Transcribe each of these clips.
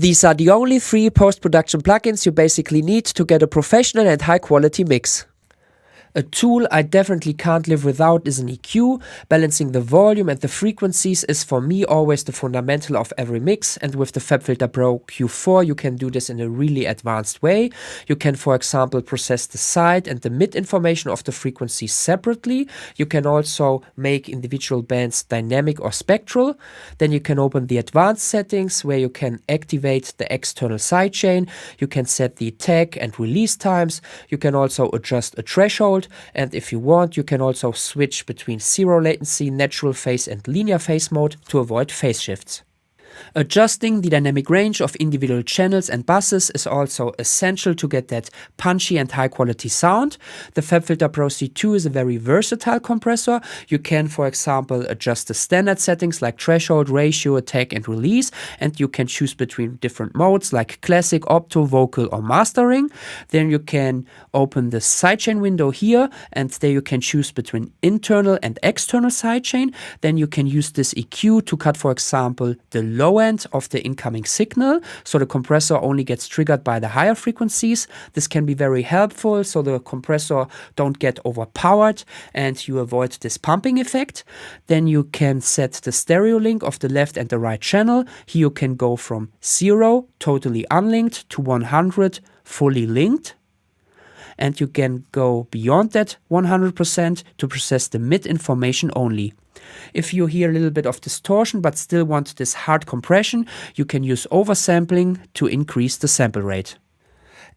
These are the only 3 post-production plugins you basically need to get a professional and high quality mix. A tool I definitely can't live without is an EQ. Balancing the volume and the frequencies is for me always the fundamental of every mix, and with the FabFilter Pro Q4 you can do this in a really advanced way. You can, for example, process the side and the mid information of the frequencies separately. You can also make individual bands dynamic or spectral. Then you can open the advanced settings where you can activate the external sidechain. You can set the attack and release times. You can also adjust a threshold. And if you want, you can also switch between zero latency, natural phase and linear phase mode to avoid phase shifts. Adjusting the dynamic range of individual channels and buses is also essential to get that punchy and high quality sound. The FabFilter Pro C2 is a very versatile compressor. You can, for example, adjust the standard settings like threshold, ratio, attack and release, and you can choose between different modes like classic, opto, vocal or mastering. Then you can open the sidechain window here, and there you can choose between internal and external sidechain. Then you can use this EQ to cut, for example, the low end of the incoming signal, so the compressor only gets triggered by the higher frequencies. This can be very helpful so the compressor don't get overpowered and you avoid this pumping effect. Then you can set the stereo link of the left and the right channel. Here you can go from 0, totally unlinked, to 100, fully linked. And you can go beyond that 100% to process the mid information only. If you hear a little bit of distortion but still want this hard compression, you can use oversampling to increase the sample rate.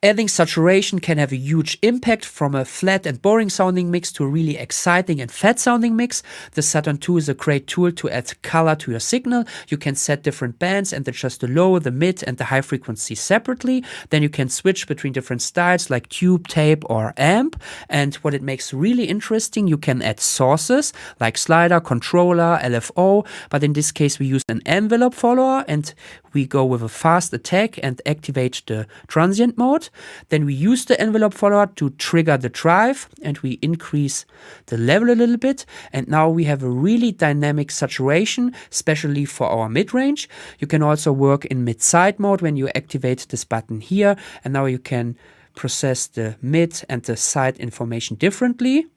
Adding saturation can have a huge impact from a flat and boring sounding mix to a really exciting and fat sounding mix. The Saturn II is a great tool to add color to your signal. You can set different bands and adjust the low, the mid and the high frequency separately. Then you can switch between different styles like tube, tape or amp. And what it makes really interesting, you can add sources like slider, controller, LFO, but in this case we use an envelope follower and we go with a fast attack and activate the transient mode. Then we use the envelope follower to trigger the drive and we increase the level a little bit. And now we have a really dynamic saturation, especially for our mid-range. You can also work in mid-side mode when you activate this button here. And now you can process the mid and the side information differently.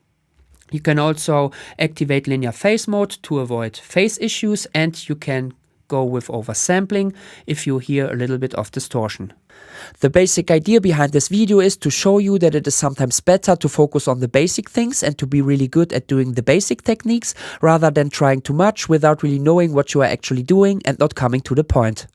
You can also activate linear phase mode to avoid phase issues, and you can go with oversampling if you hear a little bit of distortion. The basic idea behind this video is to show you that it is sometimes better to focus on the basic things and to be really good at doing the basic techniques rather than trying too much without really knowing what you are actually doing and not coming to the point.